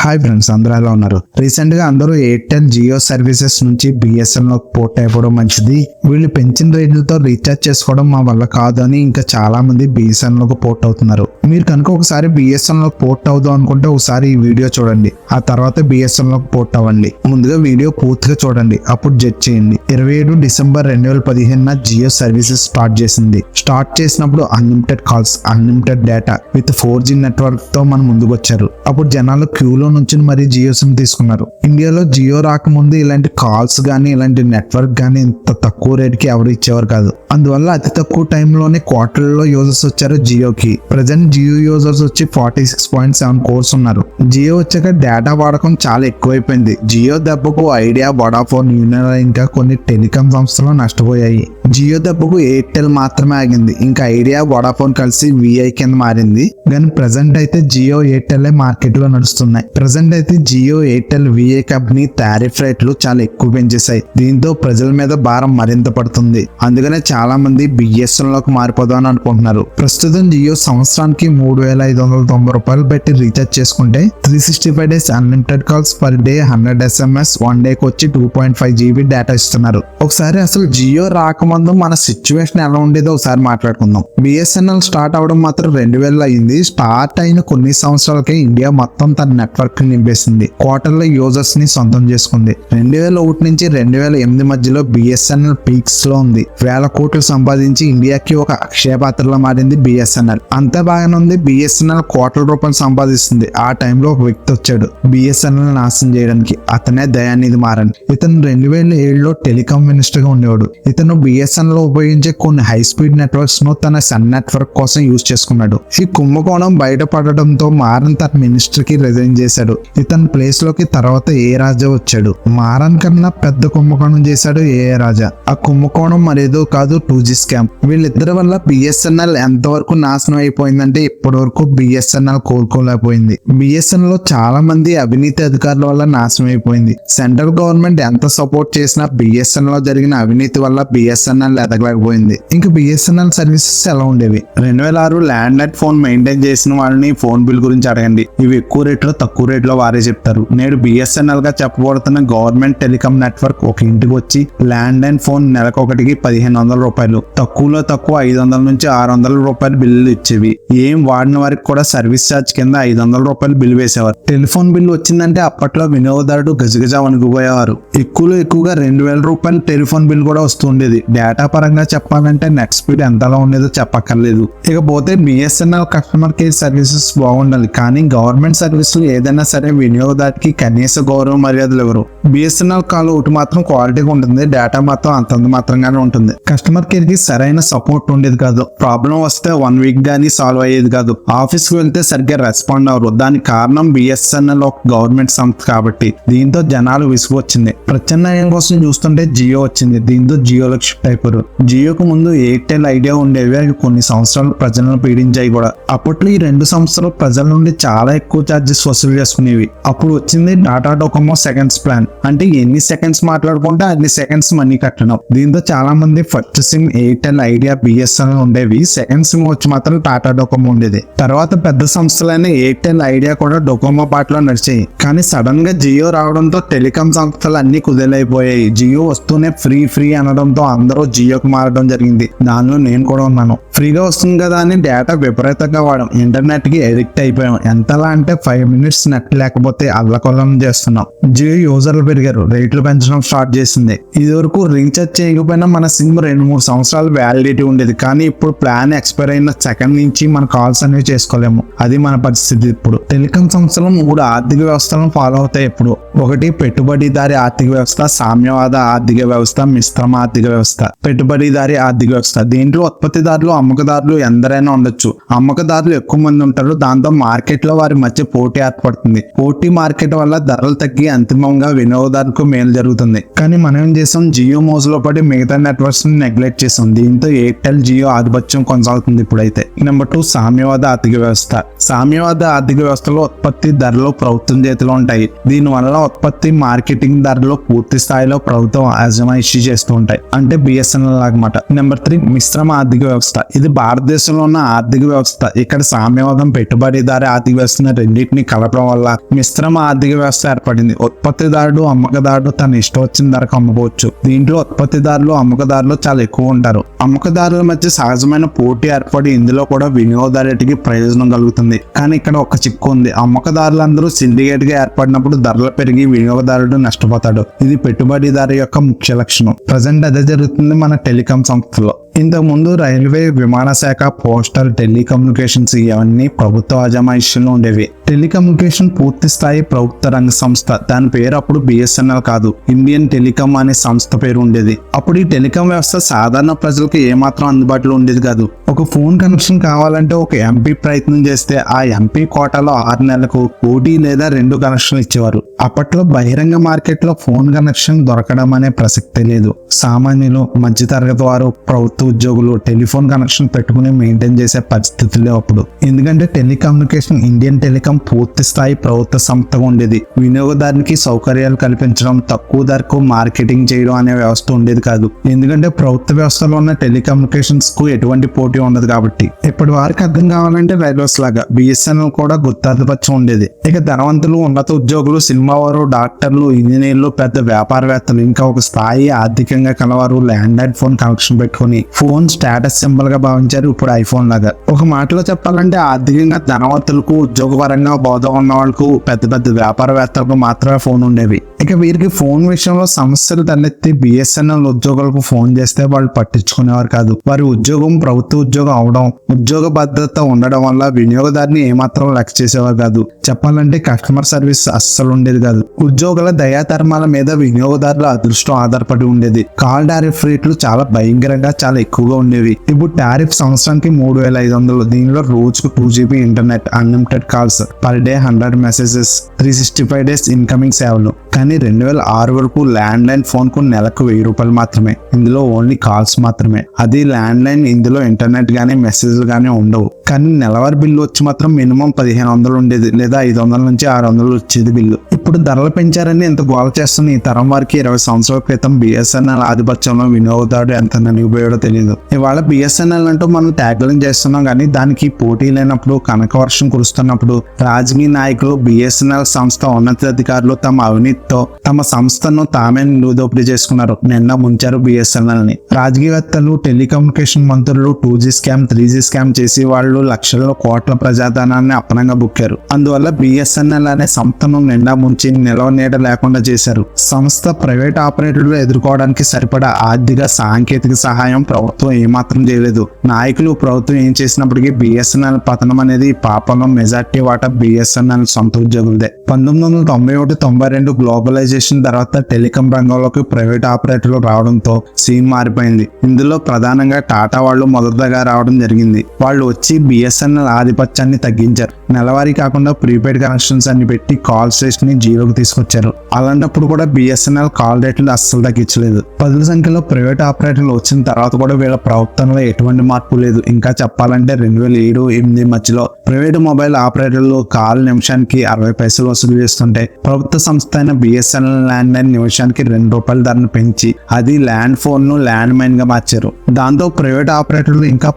Hi friends, అందరూ ఎలా ఉన్నారు? రీసెంట్ గా అందరూ ఎయిర్టెల్ జియో సర్వీసెస్ నుంచి బిఎస్ఎన్ లో పోర్ట్ అయిపోవడం మంచిది, వీళ్ళు పెంచిన రేట్లతో రీఛార్జ్ చేసుకోవడం మా వల్ల కాదు అని ఇంకా చాలా మంది బిఎస్ఎన్ లోకి పోర్ట్ అవుతున్నారు. మీరు కనుక ఒకసారి బిఎస్ఎన్ లో పోర్ట్ అవుదాం అనుకుంటే ఒకసారి ఈ వీడియో చూడండి, ఆ తర్వాత బిఎస్ఎన్ లోకి పోర్ట్ అవ్వండి. ముందుగా వీడియో పూర్తిగా చూడండి, అప్పుడు జడ్జ్ చేయండి. 27 డిసెంబర్ 2015 జియో సర్వీసెస్ స్టార్ట్ చేసింది. స్టార్ట్ చేసినప్పుడు unlimited calls, unlimited data with 4G network తో మన ముందుకు వచ్చారు. అప్పుడు జనాలు క్యూలో నుంచి మరి జియో సిమ్ తీసుకున్నారు. ఇండియాలో జియో రాకముందు ఇలాంటి కాల్స్ గానీ ఇలాంటి నెట్వర్క్ గానీ ఇంత తక్కువ రేట్ కి ఎవరు ఇచ్చేవారు కాదు. అందువల్ల అతి తక్కువ టైంలోనే క్వార్టర్లో యూజర్స్ వచ్చారు జియోకి. ప్రజెంట్ జియో యూజర్స్ వచ్చి 46.7 crores ఉన్నారు. జియో వచ్చాక డేటా వాడకం చాలా ఎక్కువైపోయింది. జియో దెబ్బకు ఐడియా, వడాఫోన్, యూనియన్ ఇంకా కొన్ని టెలికాం సంస్థలు నష్టపోయాయి. జియో దెబ్బకు ఎయిర్టెల్ మాత్రమే ఆగింది. ఇంకా ఐడియా, వడాఫోన్ కలిసి విఐ కింద మారింది. కానీ ప్రజెంట్ అయితే జియో, ఎయిర్టెల్ మార్కెట్ లో నడుస్తున్నాయి. ప్రజెంట్ అయితే జియో, ఎయిర్టెల్, విఐ కంపెనీ టారిఫ్ రేట్లు చాలా ఎక్కువ పెంచేశాయి. దీంతో ప్రజల మీద భారం మరింత పడుతుంది. అందుకనే చాలా మంది బిఎస్ఎన్ లోకి మారిపోదాం అని అనుకుంటున్నారు. ప్రస్తుతం జియో సంవత్సరానికి 3,590 రూపాయలు పెట్టి రీఛార్జ్ చేసుకుంటే 365 days unlimited calls per day, 100 SMS, 1 డేకి వచ్చి 2.5 GB డేటా ఇస్తున్నారు. ఒకసారి అసలు జియో రాకముందు మన సిచ్యువేషన్ ఎలా ఉండేదో ఒకసారి మాట్లాడుకుందాం. బిఎస్ఎన్ఎల్ స్టార్ట్ అవడం మాత్రం 2000 అయింది. స్టార్ట్ అయిన కొన్ని సంవత్సరాలకే ఇండియా మొత్తం తన నెట్వర్క్ నింపేసింది. క్వార్టర్లో యూజర్స్ ని సొంతం చేసుకుంది. 2001 నుంచి 2008 మధ్యలో బిఎస్ఎన్ఎల్ పీక్స్ లో ఉంది. వేల కోట్లు సంపాదించి ఇండియాకి ఒక అక్షయ పాత్రలో మారింది బిఎస్ఎన్ఎల్. అంతా బాగానే ఉంది. బిఎస్ఎన్ఎల్ కోట్ల రూపాయలు సంపాదిస్తుంది. ఆ టైంలో ఒక వ్యక్తి వచ్చాడు బిఎస్ఎన్ఎల్ నాశనం చేయడానికి. అతనే దయానిధి మారన్. ఇతను 2007లో టెలికాం మినిస్టర్ గా ఉండేవాడు. ఇతను బిఎస్ఎన్ఎల్ ఉపయోగించే కొన్ని హై స్పీడ్ నెట్వర్క్స్ ను తన సన్ నెట్వర్క్ కోసం యూజ్ చేసుకున్నాడు. ఈ కుంభకోణం బయటపడడంతో మారన్ తన మినిస్టర్ కి రిజైన్ చేశాడు. ఇతని ప్లేస్ లోకి తర్వాత ఏ రాజా వచ్చాడు. మారన్ కన్నా పెద్ద కుంభకోణం చేశాడు ఏ రాజా. ఆ కుంభకోణం మరేదో కాదు, 2G స్కామ్. వీళ్ళిద్దరి వల్ల బిఎస్ఎన్ఎల్ ఎంతవరకు నాశనం అయిపోయిందంటే ఇప్పటి వరకు బిఎస్ఎన్ఎల్ కోలుకోలేకపోయింది. బిఎస్ఎన్ఎల్ లో చాలా మంది అవినీతి అధికారుల వల్ల నాశనం అయిపోయింది. సెంట్రల్ గవర్నమెంట్ ఎంత సపోర్ట్ చేసినా బిఎస్ఎన్ఎల్ లో జరిగిన అవినీతి వల్ల బిఎస్ఎన్ఎల్ ఎదగలేకపోయింది. ఇంకా బిఎస్ఎన్ఎల్ సర్వీసెస్ ఎలా ఉండేవి? 2006 ల్యాండ్ లైన్ ఫోన్ మెయింటైన్ చేసిన వాళ్ళని ఫోన్ బిల్ గురించి అడగండి. ఇవి ఎక్కువ రేట్లో, తక్కువ రేట్లో వారే చెప్తారు. నేడు బిఎస్ఎన్ఎల్ గా చెప్పబడుతున్న గవర్నమెంట్ టెలికాం నెట్వర్క్ ఒక ఇంటికి వచ్చి ల్యాండ్ లైన్ ఫోన్ నెలకొకటికి 1,500 రూపాయలు, తక్కువలో తక్కువ 500 నుంచి 600 రూపాయలు బిల్లులు ఇచ్చేవి. ఏం వాడిన వారికి కూడా సర్వీస్ ఛార్జ్ కింద 500 రూపాయలు బిల్ వేసేవారు. టెలిఫోన్ బిల్ వచ్చిందంటే అప్పట్లో వినియోగదారుడు గజగజ వణికిపోయేవారు. ఎక్కువగా 2,000 రూపాయలు టెలిఫోన్ బిల్ కూడా వస్తుండేది. డేటా పరంగా చెప్పాలంటే నెట్ స్పీడ్ ఎంతలా ఉండేదో చెప్పక్కర్లేదు. ఇకపోతే బిఎస్ఎన్ఎల్ కస్టమర్ కేర్ సర్వీసెస్ బాగుండాలి, కానీ గవర్నమెంట్ సర్వీసులు ఏదైనా సరే వినియోగదారుకి కనీస గౌరవ మర్యాదలు ఎవరు. బిఎస్ఎన్ఎల్ కాల్ ఒకటి మాత్రం క్వాలిటీగా ఉంటుంది, డేటా మాత్రం అంతంత మాత్రంగానే ఉంటుంది. కస్టమర్ కేర్ కి సరైన సపోర్ట్ ఉండేది కాదు. ప్రాబ్లం వస్తే 1 వీక్ గానీ సాల్వ్ అయ్యేది కాదు. ఆఫీస్ కి వెళ్తే సరిగ్గా రెస్పాండ్ అవ్వరు. దానికి కారణం బిఎస్ఎన్ఎల్ ఒక గవర్నమెంట్ సంస్థ కాబట్టి. దీంతో జనాలు విసుగు వచ్చింది. ప్రత్యామ్నాయం కోసం చూస్తుంటే జియో వచ్చింది. దీంతో జియోలోకి షిఫ్ట్ అయిపోయారు. జియోకు ముందు ఎయిర్టెల్, ఐడియా ఉండేవి. అవి కొన్ని సంవత్సరాలు ప్రజలను పీడించాయి కూడా. అప్పట్లో ఈ 2 సంస్థలు ప్రజల నుండి చాలా ఎక్కువ ఛార్జెస్ వసూలు చేసుకునేవి. అప్పుడు వచ్చింది టాటా డోకోమో సెకండ్స్ ప్లాన్. అంటే ఎన్ని సెకండ్స్ మాట్లాడుకుంటే అన్ని సెకండ్స్ మనీ కట్టడం. దీంతో చాలా మంది first SIM Airtel, idea, BSNL ఉండేవి. సెకండ్ సిమ్ వచ్చి మాత్రం టాటా డోకోమో ఉండేది. తర్వాత పెద్ద సంస్థలైన ఎయిర్టెల్, ఐడియా కూడా డోకోమో పాటలో నడిచాయి. కానీ సడన్ గా జియో రావడంతో టెలికాం సంస్థలు అన్ని కుదేలైపోయాయి. జియో వస్తూనే ఫ్రీ అనడంతో అందరూ జియోకి మారడం జరిగింది. దానిలో నేను కూడా ఉన్నాను. ఫ్రీగా వస్తుంది కదా అని డేటా విపరీతంగా వాడాం. ఇంటర్నెట్ కి ఎడిక్ట్ అయిపోయాం. ఎంతలా అంటే 5 minutes నెట్ లేకపోతే అల్లకొల్లం చేస్తున్నాం. జియో యూజర్లు పెరిగారు. రేట్లు పెంచడం స్టార్ట్ చేసింది. ఇది వరకు రీఛార్జ్ చేయకపోయినా మన సిమ్ 2-3 సంవత్సరాలు వ్యాలిడిటీ ఉండేది. కానీ ఇప్పుడు ప్లాన్ ఎక్స్పైర్ అయిన సెకండ్ నుంచి మన కాల్స్ అనేవి చేసుకోలేము. అది మన పరిస్థితి ఇప్పుడు. టెలికాం సంస్థలు 3 ఆర్థిక వ్యవస్థలను ఫాలో అవుతాయి ఇప్పుడు. ఒకటి పెట్టుబడిదారి ఆర్థిక వ్యవస్థ, సామ్యవాద ఆర్థిక వ్యవస్థ, మిశ్రమ ఆర్థిక వ్యవస్థ. పెట్టుబడిదారి ఆర్థిక వ్యవస్థ దీంట్లో ఉత్పత్తిదారులు, అమ్మకదారులు ఎందరైనా ఉండొచ్చు. అమ్మకదారులు ఎక్కువ మంది ఉంటారు. దాంతో మార్కెట్ లో వారి మధ్య పోటీ ఏర్పడుతుంది. పోటీ మార్కెట్ వల్ల ధరలు తగ్గి అంతిమంగా వినియోగదారులకు మేలు జరుగుతుంది. కానీ మనం ఏం చేసాం, జియో మోజులో పడి మిగతా నెట్వర్క్స్ ని నెగ్లెక్ట్ హైలైట్ చేసాం. దీంతో ఎయిర్టెల్ జియో ఆధిపత్యం కొనసాగుతుంది ఇప్పుడైతే. నెంబర్ 2, సామ్యవాద ఆర్థిక వ్యవస్థ. సామ్యవాద ఆర్థిక వ్యవస్థలో ఉత్పత్తి ధరలు ప్రభుత్వం చేతిలో ఉంటాయి. దీనివల్ల ఉత్పత్తి మార్కెటింగ్ ధరలు పూర్తి స్థాయిలో ప్రభుత్వం అజమాయిషీ చేస్తూ ఉంటాయి, అంటే బిఎస్ఎన్ఎల్ అనమాట. నెంబర్ 3, మిశ్రమ ఆర్థిక వ్యవస్థ. ఇది భారతదేశంలో ఉన్న ఆర్థిక వ్యవస్థ. ఇక్కడ సామ్యవాదం, పెట్టుబడిదారి ఆర్థిక వ్యవస్థను రెండింటిని కలపడం వల్ల మిశ్రమ ఆర్థిక వ్యవస్థ ఏర్పడింది. ఉత్పత్తిదారుడు, అమ్మకదారుడు తన ఇష్టం వచ్చిన ధరకు అమ్ముకోవచ్చు. దీంట్లో ఉత్పత్తిదారులు, అమ్మకదారులు చాలా ఎక్కువ ఉంటారు. అమ్మకదారుల మధ్య సహజమైన పోటీ ఏర్పడి ఇందులో కూడా వినియోగదారుడికి ప్రయోజనం కలుగుతుంది. కానీ ఇక్కడ ఒక చిక్కు ఉంది. అమ్మకదారులందరూ సిండికేట్ గా ఏర్పడినప్పుడు ధరలు పెరిగి వినియోగదారుడు నష్టపోతాడు. ఇది పెట్టుబడిదారు యొక్క ముఖ్య లక్షణం. ప్రజెంట్ అదే జరుగుతుంది మన టెలికాం సంస్థలో. ఇంతకు ముందు రైల్వే, విమాన శాఖ, పోస్టల్, టెలికమ్యూనికేషన్స్ ఇవన్నీ ప్రభుత్వ అజమాయిషీలో ఉండేవి. టెలికమ్యూనికేషన్ పూర్తి స్థాయి ప్రభుత్వ రంగ సంస్థ. దాని పేరు అప్పుడు బిఎస్ఎన్ఎల్ కాదు, ఇండియన్ టెలికాం అనే సంస్థ పేరు ఉండేది. అప్పుడు ఈ టెలికాం వ్యవస్థ సాధారణ ప్రజలకు ఏమాత్రం అందుబాటులో ఉండేది కాదు. ఒక ఫోన్ కనెక్షన్ కావాలంటే ఒక ఎంపీ ప్రయత్నం చేస్తే ఆ ఎంపీ కోటాలో 6 నెలలకు 1 లేదా 2 కనెక్షన్లు ఇచ్చేవారు. అప్పట్లో బహిరంగ మార్కెట్ లో ఫోన్ కనెక్షన్ దొరకడం అనే ప్రసక్తే లేదు. సామాన్యులు, మధ్యతరగతి వారు, ప్రభుత్వ ఉద్యోగులు టెలిఫోన్ కనెక్షన్ పెట్టుకుని మెయింటైన్ చేసే పరిస్థితులే అప్పుడు. ఎందుకంటే టెలికమ్యూనికేషన్, ఇండియన్ టెలికాం పూర్తి స్థాయి ప్రభుత్వ సంస్థగా ఉండేది. వినియోగదారునికి సౌకర్యాలు కల్పించడం, తక్కువ ధరకు మార్కెటింగ్ చేయడం అనే వ్యవస్థ ఉండేది కాదు. ఎందుకంటే ప్రభుత్వ వ్యవస్థలో ఉన్న టెలికమ్యూనికేషన్స్ కు ఎటువంటి పోటీ ఉండదు కాబట్టి. ఇప్పటి వారికి అర్థం కావాలంటే రైల్వేస్ లాగా బిఎస్ఎన్ఎల్ కూడా గుత్తాధిపత్యం ఉండేది. ఇక ధనవంతులు, ఉన్నత ఉద్యోగులు, సినిమా వారు, డాక్టర్లు, ఇంజనీర్లు, పెద్ద వ్యాపారవేత్తలు, ఇంకా ఒక స్థాయి ఆర్థికంగా కలవారు ల్యాండ్లైన్ ఫోన్ కనెక్షన్ పెట్టుకుని ఫోన్ స్టేటస్ సింబల్ గా భావించారు ఇప్పుడు ఐఫోన్ లాగా. ఒక మాటలో చెప్పాలంటే ఆర్థికంగా ధనవంతులకు, ఉద్యోగపరంగా బోధం ఉన్న వాళ్ళకు, పెద్ద పెద్ద వ్యాపారవేత్తలకు మాత్రమే ఫోన్ ఉండేవి. ఇక వీరికి ఫోన్ విషయంలో సమస్యలు తలెత్తి బిఎస్ఎన్ఎల్ ఉద్యోగులకు ఫోన్ చేస్తే వాళ్ళు పట్టించుకునేవారు కాదు. వారి ఉద్యోగం ప్రభుత్వ ఉద్యోగం అవడం, ఉద్యోగ భద్రత ఉండడం వల్ల వినియోగదారుని ఏమాత్రం లెక్క చేసేవారు కాదు. చెప్పాలంటే కస్టమర్ సర్వీస్ అస్సలు ఉండేది కాదు. ఉద్యోగుల దయాధర్మాల మీద వినియోగదారుల అదృష్టం ఆధారపడి ఉండేది. కాల్ టారిఫ్ రేట్లు చాలా భయంకరంగా, చాలా ఎక్కువగా ఉండేవి. ఇప్పుడు టారిఫ్ సంవత్సరానికి 3500. దీనిలో రోజుకు 2 GB internet, unlimited calls, per day 100 messages, 365 days incoming సేవలు. కానీ 2006 వరకు ల్యాండ్ లైన్ ఫోన్ కు నెలకు ₹1000 మాత్రమే. ఇందులో ఓన్లీ కాల్స్ మాత్రమే. అది ల్యాండ్ లైన్. ఇందులో ఇంటర్నెట్ గానీ మెసేజ్లు గానీ ఉండవు. కానీ నెలవారీ బిల్లు వచ్చి మాత్రం మినిమం 1500 ఉండేది, లేదా 500 నుంచి 600 వచ్చేది బిల్లు. ఇప్పుడు ధరలు పెంచారని ఎంత గోల చేస్తున్న ఈ తరం వారికి 20 సంవత్సరాల క్రితం బిఎస్ఎన్ఎల్ ఆధిపత్యంలో వినియోగదారుడు ఎంత నలిగిపోయాడో తెలియదు. ఇవాళ బిఎస్ఎన్ఎల్ అంటూ మనం ట్యాగ్లింగ్ చేస్తున్నాం, కానీ దానికి పోటీ లేనప్పుడు, కనక వర్షం కురుస్తున్నప్పుడు రాజకీయ నాయకులు, బిఎస్ఎన్ఎల్ సంస్థ ఉన్నతాధికారులు తమ అవినీతితో తమ సంస్థను తామే నిలుదోపిడీ చేసుకున్నారు. నిన్న ముంచారు బిఎస్ఎన్ఎల్ ని. రాజకీయవేత్తలు, టెలికమ్యూనికేషన్ మంత్రులు 2G స్కామ్, 3G స్కామ్ చేసి వాళ్ళు లక్షల కోట్ల ప్రజాధనాన్ని అప్పనంగా బుక్కారు. అందువల్ల బిఎస్ఎన్ఎల్ అనే సంస్థను నిండా ముంచి నిలవ నీడ లేకుండా చేశారు. సంస్థ ప్రైవేట్ ఆపరేటర్లు ఎదుర్కోవడానికి సరిపడా ఆర్థిక, సాంకేతిక సహాయం ప్రభుత్వం ఏమాత్రం చేయలేదు. నాయకులు, ప్రభుత్వం ఏం చేసినప్పటికీ బిఎస్ఎన్ఎల్ పతనం అనేది పాపంలో మెజార్టీ వాటా బిఎస్ఎన్ఎల్ సొంత ఉద్యోగులదే. 1991-92 గ్లోబలైజేషన్ తర్వాత టెలికాం రంగంలోకి ప్రైవేట్ ఆపరేటర్లు రావడంతో సీన్ మారిపోయింది. ఇందులో ప్రధానంగా టాటా వాళ్ళు మొదటగా రావడం జరిగింది. వాళ్ళు వచ్చి బిఎస్ఎన్ఎల్ ఆధిపత్యాన్ని తగ్గించారు. నెలవారీ కాకుండా ప్రీపెయిడ్ కనెక్షన్స్ అన్ని పెట్టి కాల్ స్టేషన్ ని 0కి తీసుకొచ్చారు. అలాంటప్పుడు కూడా బిఎస్ఎన్ఎల్ కాల్ రేట్లు అస్సలు తగ్గించలేదు. 10 సంఖ్యలో ప్రైవేట్ ఆపరేటర్లు వచ్చిన తర్వాత కూడా వీళ్ళ ప్రవర్తనలో ఎటువంటి మార్పు లేదు. ఇంకా చెప్పాలంటే 2007-8 మధ్యలో ప్రైవేట్ మొబైల్ ఆపరేటర్లు కాల్ నిమిషానికి 60 పైసలు వసూలు చేస్తుంటే ప్రభుత్వ సంస్థ అయిన బిఎస్ఎన్ఎల్ ల్యాండ్ లైన్ నిమిషానికి ₹2 ధరను పెంచి అది ల్యాండ్ ఫోన్ ను ల్యాండ్ మైన్ గా మార్చారు. దాంతో ప్రైవేట్ ఆపరేటర్లు ఇంకా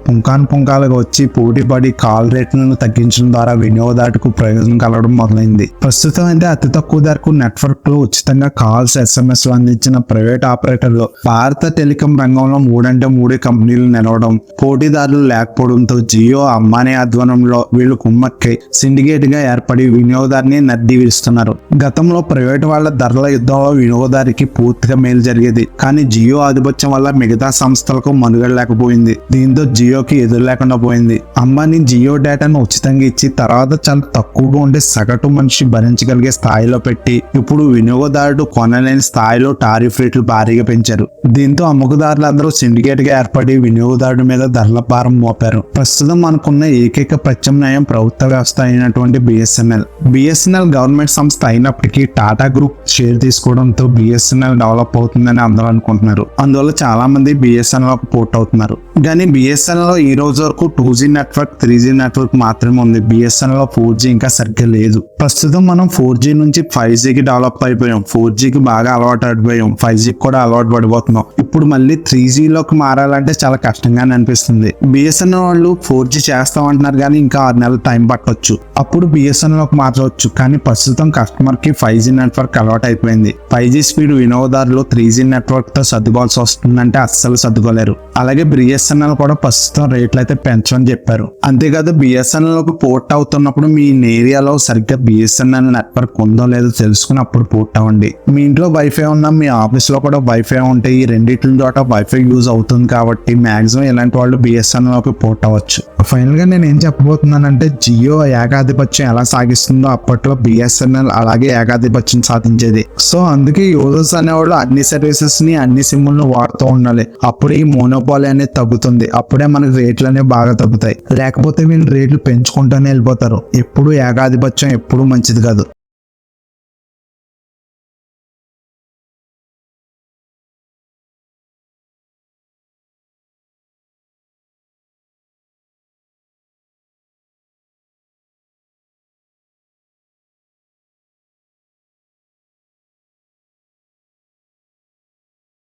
పుంకాలుగా వచ్చి పోటీపడి కాల్ రేట్లను తగ్గించడం ద్వారా వినియోగదారులకు ప్రయోజనం కలగడం మొదలైంది. ప్రస్తుతం అయితే అతి తక్కువ ధరకు నెట్వర్క్ లో ఉచితంగా కాల్స్, SMS అందించిన ప్రైవేట్ ఆపరేటర్లు భారత టెలికాం రంగంలో 3 కంపెనీలు నిలవడం, పోటీదారులు లేకపోవడంతో జియో, అంబానీ ఆధ్వర్యంలో వీళ్ళు కుమ్మక్కై సిండికేట్ గా ఏర్పడి వినియోగదారుని నడ్డి విరుస్తున్నారు. గతంలో ప్రైవేట్ వాళ్ళ ధరల యుద్ధంలో వినియోగదారికి పూర్తిగా మేలు జరిగేది. కానీ జియో ఆధిపత్యం వల్ల మిగతా సంస్థలకు మనుగడ లేకపోయింది. దీంతో జియోకి ఎదురు లేకుండా పోయింది. అంబానీ జియో డేటాను ఉచితంగా ఇచ్చి తర్వాత చాలా తక్కువగా ఉండే సగటు మనిషి భరించగలిగే స్థాయిలో పెట్టి ఇప్పుడు వినియోగదారుడు కొనలేని స్థాయిలో టారిఫ్ రేట్లు భారీగా పెంచారు. దీంతో అమ్మకదారులందరూ సిండికేట్ గా పోటీగా ఏర్పడి వినియోగదారుడి మీద ధరల భారం మోపారు. ప్రస్తుతం మనకున్న ఏకైక ప్రత్యామ్నాయం ప్రభుత్వ వ్యవస్థ అయినటువంటి బిఎస్ఎన్ఎల్ గవర్నమెంట్ సంస్థ అయినప్పటికీ టాటా గ్రూప్ షేర్ తీసుకోవడంతో బిఎస్ఎన్ఎల్ డెవలప్ అవుతుందని అందరూ అనుకుంటున్నారు. అందువల్ల చాలా మంది బిఎస్ఎన్ఎల్ పోర్ట్ అవుతున్నారు. కానీ బిఎస్ఎన్ఎల్ ఈ రోజు వరకు 2G నెట్వర్క్ 3G నెట్వర్క్ మాత్రమే ఉంది. బిఎస్ఎన్ఎల్ 4G ఇంకా సరిగ్గా లేదు. ప్రస్తుతం మనం 4G నుంచి 5Gకి డెవలప్ అయిపోయాం. 4Gకి బాగా అలవాటు పడిపోయాం. 5Gకి కూడా అలవాటు పడిపోతున్నాం. ఇప్పుడు మళ్ళీ 3Gలోకి మారాలంటే చాలా కష్టంగానే అనిపిస్తుంది. బిఎస్ఎన్ఎల్ వాళ్ళు 4G చేస్తామంటున్నారు కానీ ఇంకా 6 నెలలు టైం పట్టొచ్చు. అప్పుడు బిఎస్ఎన్ఎల్లోకి మార్చవచ్చు. కానీ ప్రస్తుతం కస్టమర్ కి 5G నెట్వర్క్ అలవాటు అయిపోయింది. 5G స్పీడ్ వినియోగదారులు 3G నెట్వర్క్ తో సర్దుకోవాల్సి వస్తుందంటే అస్సలు సర్దుకోలేరు. అలాగే బిఎస్ఎన్ఎల్ కూడా ప్రస్తుతం రేట్లు అయితే పెంచమని చెప్పారు. అంతేకాదు బిఎస్ఎన్ఎల్ లోకి పోర్ట్ అవుతున్నప్పుడు మీ ఏరియాలో సరిగ్గా బిఎస్ఎన్ఎల్ నెట్వర్క్ ఉందో లేదో తెలుసుకుని అప్పుడు పోర్ట్ అవ్వండి. మీ ఇంట్లో వైఫై ఉన్నా మీ ఆఫీస్ లో కూడా వైఫై ఉంటే ఈ రెండింటి ద్వారా వైఫై యూజ్ అవుతుంది కాబట్టి మాక్సిమం ఇలాంటి వాళ్ళు బిఎస్ఎన్ఎల్ లోకి పోర్ట్ అవ్వచ్చు. ఫైనల్ గా నేను ఏం చెప్పబోతున్నానంటే జియో ఏకాధిపత్యం ఎలా సాగిస్తుందో అప్పట్లో బిఎస్ఎన్ఎల్ అలాగే ఏకాధిపత్యం సాధించేది. సో అందుకే యూజర్స్ అనేవాళ్ళు అన్ని సర్వీసెస్ ని అన్ని సిమ్లను వాడుతూ ఉండాలి. అప్పుడే ఈ మోనోపాలి అనేది తగ్గుతుంది. అప్పుడే మనకి రేట్లు అనేవి బాగా తగ్గుతాయి. లేకపోతే వీళ్ళు రేట్లు పెంచుకుంటూనే వెళ్ళిపోతారు. ఎప్పుడు ఏకాధిపత్యం ఎప్పుడు మంచిది కాదు.